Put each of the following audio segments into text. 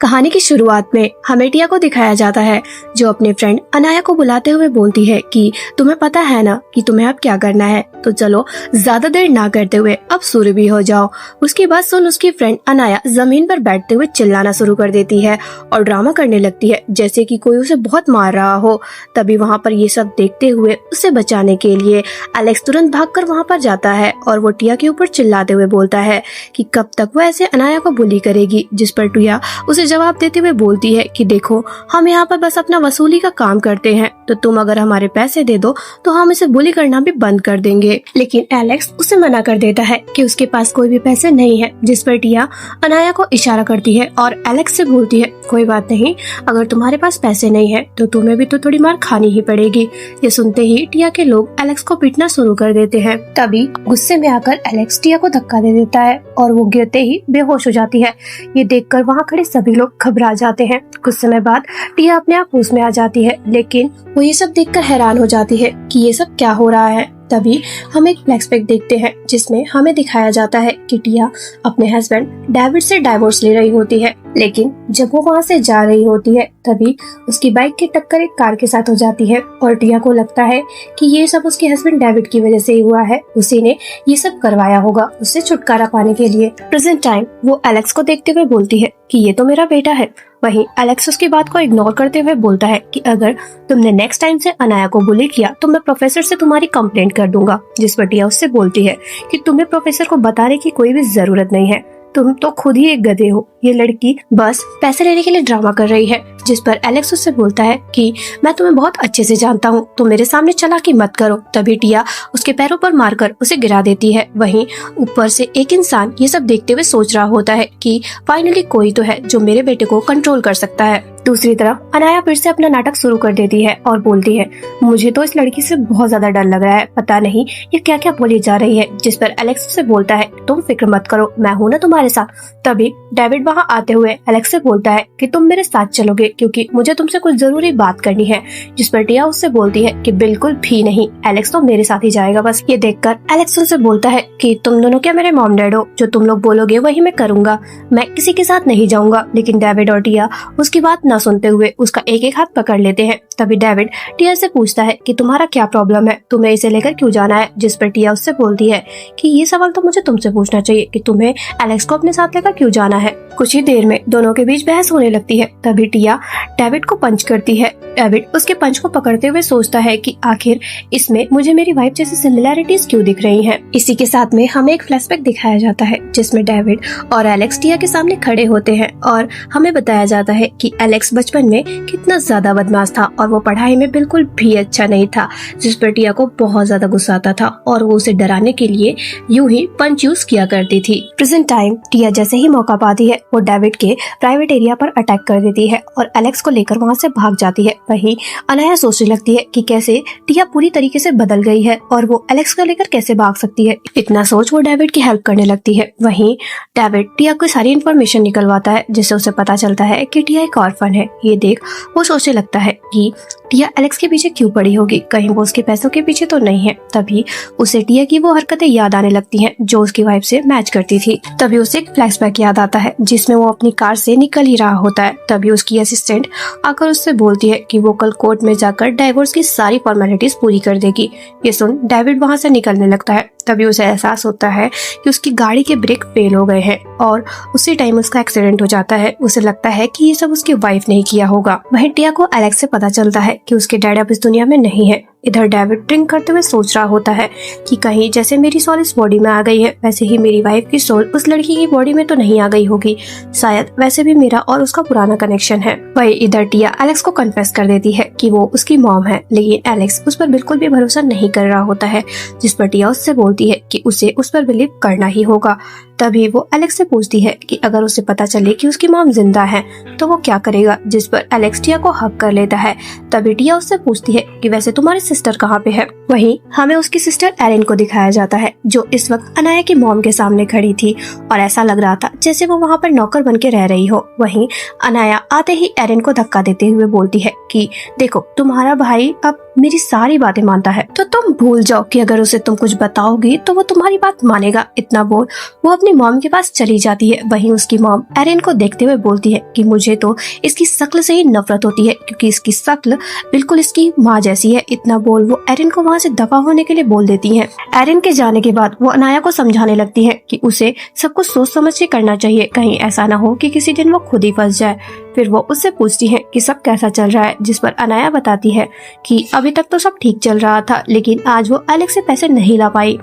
कहानी की शुरुआत में हमें टिया को दिखाया जाता है जो अपने फ्रेंड अनाया को बुलाते हुए बोलती है कि तुम्हें पता है ना कि तुम्हें अब क्या करना है, तो चलो ज्यादा देर ना करते हुए अब शुरू भी हो जाओ। उसकी बात सुन उसकी फ्रेंड अनाया जमीन पर बैठते हुए चिल्लाना शुरू कर देती है और ड्रामा करने लगती है जैसे कि कोई उसे बहुत मार रहा हो। तभी वहाँ पर ये सब देखते हुए उसे बचाने के लिए एलेक्स तुरंत भागकर वहाँ पर जाता है और वो टिया के ऊपर चिल्लाते हुए बोलता है कि कब तक वो ऐसे अनाया को बुली करेगी, जिस पर टिया उसे जवाब देते हुए बोलती है कि देखो हम यहाँ पर बस अपना वसूली का काम करते हैं, तो तुम अगर हमारे पैसे दे दो तो हम इसे बुली करना भी बंद कर देंगे। लेकिन एलेक्स उसे मना कर देता है कि उसके पास कोई भी पैसे नहीं है, जिस पर टिया अनाया को इशारा करती है और एलेक्स से बोलती है कोई बात नहीं, अगर तुम्हारे पास पैसे नहीं है तो तुम्हें भी तो थोड़ी मार खानी ही पड़ेगी। ये सुनते ही टिया के लोग एलेक्स को पीटना शुरू कर देते हैं। तभी गुस्से में आकर एलेक्स टिया को धक्का दे देता है और वो गिरते ही बेहोश हो जाती है। ये देखकर वहाँ खड़े सभी लोग घबरा जाते हैं। कुछ समय बाद टिया अपने आप होश में आ जाती है, लेकिन वो ये सब देखकर हैरान हो जाती है कि ये सब क्या हो रहा है। तभी हम एक फ्लैशबैक देखते हैं जिसमें हमें दिखाया जाता है कि टिया अपने हस्बैंड डेविड से डाइवोर्स ले रही होती है, लेकिन जब वो वहाँ से जा रही होती है तभी उसकी बाइक की टक्कर एक कार के साथ हो जाती है और टिया को लगता है कि ये सब उसके हस्बैंड डेविड की वजह से ही हुआ है, उसी ने ये सब करवाया होगा उससे छुटकारा पाने के लिए। प्रेजेंट टाइम वो एलेक्स को देखते हुए बोलती है कि ये तो मेरा बेटा है। वहीं एलेक्स उसकी बात को इग्नोर करते हुए बोलता है कि अगर तुमने नेक्स्ट टाइम से अनाया को बुली किया तो मैं प्रोफेसर से तुम्हारी कंप्लेंट कर दूंगा। जिस पर टिया उससे बोलती है कि तुम्हें प्रोफेसर को बताने की कोई भी जरूरत नहीं है, तुम तो खुद ही एक गधे हो, ये लड़की बस पैसे लेने के लिए ड्रामा कर रही है। जिस पर एलेक्स उससे बोलता है कि मैं तुम्हें बहुत अच्छे से जानता हूँ, तो मेरे सामने चालाकी मत करो। तभी टिया उसके पैरों पर मारकर उसे गिरा देती है। वहीं ऊपर से एक इंसान ये सब देखते हुए सोच रहा होता है कि फाइनली कोई तो है जो मेरे बेटे को कंट्रोल कर सकता है। दूसरी तरफ अनाया फिर से अपना नाटक शुरू कर देती है और बोलती है मुझे तो इस लड़की से बहुत ज्यादा डर लग रहा है, पता नहीं ये क्या क्या बोली जा रही है। जिस पर एलेक्स से बोलता है तुम फिक्र मत करो, मैं हूँ ना तुम्हारे साथ। तभी डेविड वहाँ आते हुए एलेक्स से बोलता है कि तुम मेरे साथ चलोगे क्योंकि मुझे तुमसे कुछ जरूरी बात करनी है। जिस पर टिया उससे बोलती है कि बिल्कुल भी नहीं, एलेक्स तो मेरे साथ ही जाएगा बस। ये देखकर एलेक्स उनसे बोलता है कि तुम दोनों क्या मेरे मॉम डैड हो, जो तुम लोग बोलोगे वही मैं करूंगा, मैं किसी के साथ नहीं जाऊंगा। लेकिन डेविड और टिया उसकी बात न सुनते हुए उसका एक एक हाथ पकड़ लेते हैं। तभी डेविड टिया से पूछता है कि तुम्हारा क्या प्रॉब्लम है, तुम्हें इसे लेकर क्यों जाना है। जिस पर टिया उससे बोलती है कि ये सवाल तो मुझे तुमसे पूछना चाहिए कि तुम्हें एलेक्स को अपने साथ लेकर क्यों जाना है। कुछ ही देर में दोनों के बीच बहस होने लगती है। तभी टिया डेविड को पंच करती है। डेविड उसके पंच को पकड़ते हुए सोचता है कि आखिर इसमें मुझे मेरी वाइफ जैसी सिमिलैरिटीज क्यों दिख रही हैं। इसी के साथ में हमें एक फ्लैशबैक दिखाया जाता है जिसमें डेविड और एलेक्स टिया के सामने खड़े होते हैं और हमें बताया जाता है कि एलेक्स बचपन में कितना ज्यादा बदमाश था और वो पढ़ाई में बिल्कुल भी अच्छा नहीं था, जिस पर टिया को बहुत ज्यादा गुस्सा आता था और वो उसे डराने के लिए यूं ही पंच यूज किया करती थी। प्रेजेंट टाइम टिया जैसे ही मौका पाती है वो डेविड के प्राइवेट एरिया पर अटैक कर देती है और एलेक्स को लेकर वहाँ से भाग जाती है। वहीं अनाया सोचने लगती है कि कैसे टिया पूरी तरीके से बदल गई है और वो एलेक्स को लेकर कैसे भाग सकती है। इतना सोच वो डेविड की हेल्प करने लगती है। वहीं डेविड टिया को सारी इन्फॉर्मेशन निकलवाता है जिससे उसे पता चलता है कि टिया एक ऑर्फन है। ये देख वो सोचने लगता है कि टिया एलेक्स के पीछे क्यों पड़ी होगी, कहीं वो उसके पैसों के पीछे तो नहीं है। तभी उसे टिया की वो हरकतें याद आने लगती हैं जो उसकी वाइफ से मैच करती थी। तभी उसे एक फ्लैशबैक याद आता है जिसमें वो अपनी कार से निकल ही रहा होता है। तभी उसकी असिस्टेंट आकर उससे बोलती है कि वो कल कोर्ट में जाकर डाइवोर्स की सारी फॉर्मेलिटीज पूरी कर देगी। ये सुन डेविड वहाँ से निकलने लगता है। तभी उसे एहसास होता है कि उसकी गाड़ी के ब्रेक फेल हो गए हैं और उसी टाइम उसका एक्सीडेंट हो जाता है। उसे लगता है कि ये सब उसकी वाइफ ने ही किया होगा। वहीं टिया को एलेक्स से पता चलता है कि उसके डैड अब इस दुनिया में नहीं है। इधर डेविड ड्रिंक करते हुए सोच रहा होता है कि कहीं जैसे मेरी सोल इस बॉडी में आ गई है वैसे ही मेरी वाइफ की सोल उस लड़की की बॉडी में तो नहीं आ गई होगी, शायद वैसे भी मेरा और उसका पुराना कनेक्शन है। वही इधर टिया एलेक्स को कन्फेस कर देती है कि वो उसकी मॉम है, लेकिन एलेक्स उस पर बिल्कुल भी भरोसा नहीं कर रहा होता है। जिस पर टिया उससे बोलती है कि उसे उस पर बिलीव करना ही होगा। तभी वो एलेक्स से पूछती है कि अगर उसे पता चले कि उसकी मॉम जिंदा है तो वो क्या करेगा। जिस पर एलेक्स टिया को हक कर लेता है। तभी टिया उससे पूछती है कि वैसे तुम्हारी सिस्टर कहाँ पे है। वहीं हमें उसकी सिस्टर एरिन को दिखाया जाता है जो इस वक्त अनाया की मॉम के सामने खड़ी थी और ऐसा लग रहा था जैसे वो वहाँ पर नौकर बन के रह रही हो। वहीं अनाया आते ही एरिन को धक्का देते हुए बोलती है कि देखो तुम्हारा भाई अब मेरी सारी बातें मानता है, तो तुम भूल जाओ कि अगर उसे तुम कुछ बताओगी तो वो तुम्हारी बात मानेगा। इतना बोल वो अपनी मॉम के पास चली जाती है। वहीं उसकी मॉम एरिन को देखते हुए बोलती है कि मुझे तो इसकी शक्ल से ही नफरत होती है, क्योंकि इसकी शक्ल बिल्कुल इसकी माँ जैसी है। इतना बोल वो एरिन को वहाँ से दफा होने के लिए बोल देती है। एरिन के जाने के बाद वो अनाया को समझाने लगती है कि उसे सब कुछ सोच समझ के करना चाहिए, कहीं ऐसा ना हो कि किसी दिन वो खुद ही फंस जाए। फिर वो उससे पूछती है कि सब कैसा चल रहा है, जिस पर अनाया बताती है कि अभी तक तो सब ठीक चल रहा था, लेकिन आज वो एलेक्स से पैसे नहीं ला पाई।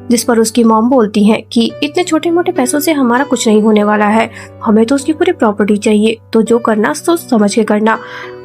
जिस पर उसकी मॉम बोलती है कि इतने छोटे मोटे पैसों से हमारा कुछ नहीं होने वाला है, हमें तो उसकी पूरी प्रॉपर्टी चाहिए, तो जो करना सोच समझ के करना।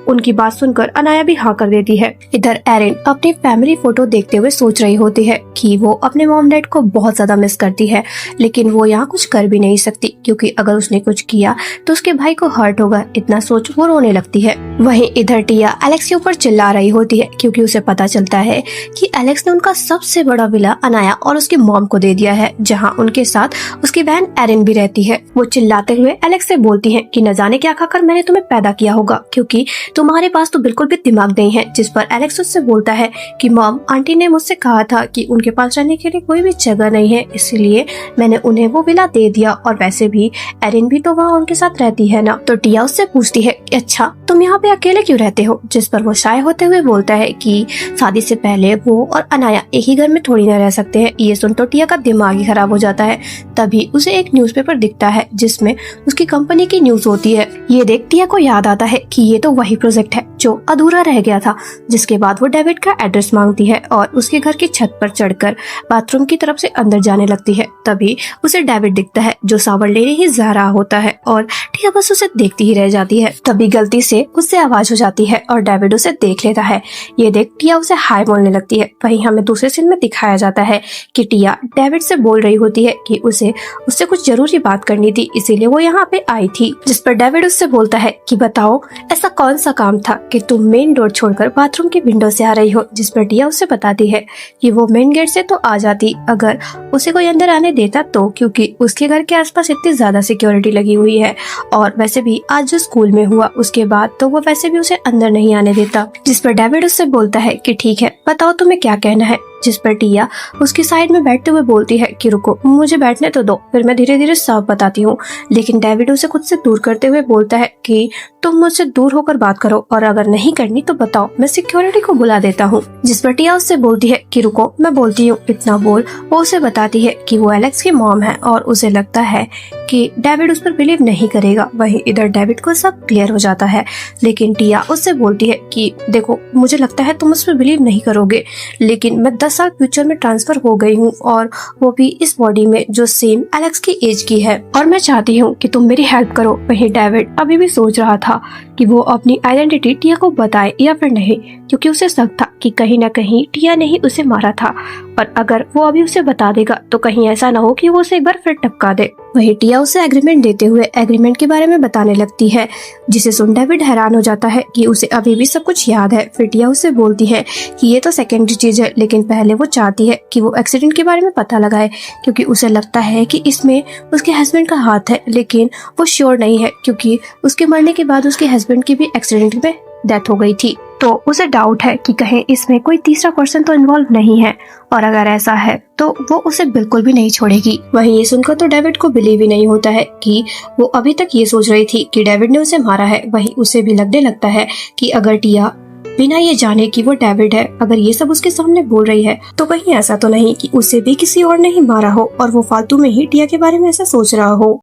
उनकी बात सुनकर अनाया भी हाँ कर देती है। इधर एरिन अपनी फैमिली फोटो देखते हुए सोच रही होती है कि वो अपने मॉम डैड को बहुत ज्यादा मिस करती है, लेकिन वो यहाँ कुछ कर भी नहीं सकती, क्योंकि अगर उसने कुछ किया तो उसके भाई को हर्ट होगा। इतना सोच वो रोने लगती है। वहीं इधर टिया एलेक्स के ऊपर चिल्ला रही होती है, क्योंकि उसे पता चलता है कि एलेक्स ने उनका सबसे बड़ा विला अनाया और उसकी मॉम को दे दिया है, जहाँ उनके साथ उसकी बहन एरिन भी रहती है। वो चिल्लाते हुए एलेक्स से बोलती है कि न जाने क्या खाकर मैंने तुम्हें पैदा किया होगा, क्योंकि तुम्हारे पास तो बिल्कुल भी दिमाग नहीं है। जिस पर एलेक्स उससे बोलता है कि मॉम, आंटी ने मुझसे कहा था कि उनके पास रहने के लिए कोई भी जगह नहीं है, इसलिए मैंने उन्हें वो विला दे दिया, और वैसे भी एरिन भी तो वहाँ उनके साथ रहती है ना। तो टिया उससे पूछती है, अच्छा तुम यहाँ पे अकेले क्यों रहते हो? जिस पर वो शाय होते हुए बोलता है कि शादी से पहले वो और अनाया एक ही घर में थोड़ी न रह सकते हैं। ये सुन तो टिया का दिमाग ही खराब हो जाता है। तभी उसे एक न्यूज़पेपर दिखता है जिसमें उसकी कंपनी की न्यूज होती है। ये देख टिया को याद आता है कि ये तो वही प्रोजेक्ट है जो अधूरा रह गया था। जिसके बाद वो डेविड का एड्रेस मांगती है और उसके घर की छत पर चढ़कर बाथरूम की तरफ से अंदर जाने लगती है। तभी उसे डेविड दिखता है जो सावर लेने ही जा रहा होता है, और टिया बस उसे देखती ही रह जाती है। तभी गलती से उससे आवाज हो जाती है और डेविड उसे देख लेता है। ये देख टिया उसे हाय बोलने लगती है। वहीं हमें दूसरे सीन में दिखाया जाता है कि टिया डेविड से बोल रही होती है कि उसे उससे कुछ जरूरी बात करनी थी, इसीलिए वो यहाँ पे आई थी। जिस पर डेविड उससे बोलता है कि बताओ ऐसा कौन सा काम था कि तुम मेन डोर छोड़कर बाथरूम की विंडो से आ रही हो। जिस पर टिया उसे बताती है कि वो मेन गेट से तो आ जाती अगर उसे कोई अंदर आने देता तो, क्योंकि उसके घर के आसपास इतनी ज्यादा सिक्योरिटी लगी हुई है, और वैसे भी आज जो स्कूल में हुआ उसके बाद तो वो वैसे भी उसे अंदर नहीं आने देता। जिस पर डेविड उससे बोलता है कि ठीक है, बताओ तुम्हें क्या कहना है। जिस पर टिया उसकी साइड में बैठते हुए बोलती है कि रुको, मुझे बैठने तो दो, फिर मैं धीरे धीरे सब बताती हूँ। लेकिन डेविड उसे खुद से दूर करते हुए बोलता है कि तुम मुझसे दूर होकर बात करो, और अगर नहीं करनी तो बताओ, मैं सिक्योरिटी को बुला देता हूँ। जिस पर टिया उससे बोलती है कि रुको, मैं बोलती हूँ। इतना बोल वो उसे बताती है कि वो एलेक्स की मॉम है, और उसे लगता है कि डेविड उस पर बिलीव नहीं करेगा। वहीं इधर डेविड को सब क्लियर हो जाता है, लेकिन टिया उससे बोलती है कि देखो, मुझे लगता है तुम उस पर बिलीव नहीं करोगे, लेकिन मैं 10 साल फ्यूचर में ट्रांसफर हो गई हूँ, और वो भी इस बॉडी में जो सेम एलेक्स की एज की है, और मैं चाहती हूँ कि तुम मेरी हेल्प करो। वहीं डेविड अभी भी सोच रहा था कि वो अपनी आइडेंटिटी टिया को बताए या फिर नहीं, क्योंकि उसे शक था कि कहीं न कहीं टिया ने ही उसे मारा था, और अगर वो अभी उसे बता देगा तो कहीं ऐसा ना हो कि वो उसे एक बार फिर टपका दे। वही टिया उसे एग्रीमेंट देते हुए एग्रीमेंट के बारे में बताने लगती है, जिसे सुन डेविड हैरान हो जाता है कि उसे अभी भी सब कुछ याद है। फिर टिया उसे बोलती है कि ये तो सेकेंडरी चीज है, लेकिन पहले वो चाहती है कि वो एक्सीडेंट के बारे में पता लगाए, क्योंकि उसे लगता है कि इसमें उसके हस्बैंड का हाथ है, लेकिन वो श्योर नहीं है, क्योंकि उसके मरने के बाद उसके हस्बैंड की भी एक्सीडेंट में डेथ हो गई थी। तो उसे डाउट है कि कहीं इसमें कोई तीसरा पर्सन तो इन्वॉल्व नहीं है, और अगर ऐसा है तो वो उसे बिल्कुल भी नहीं छोड़ेगी। वहीं ये सुनकर तो डेविड को बिलीव ही नहीं होता है कि वो अभी तक ये सोच रही थी कि डेविड ने उसे मारा है। वहीं उसे भी लगने लगता है कि अगर टिया बिना ये जाने कि वो डेविड है, अगर ये सब उसके सामने बोल रही है, तो कहीं ऐसा तो नहीं कि उसे भी किसी और ने ही मारा हो और वो फालतू में ही टिया के बारे में ऐसा सोच रहा हो।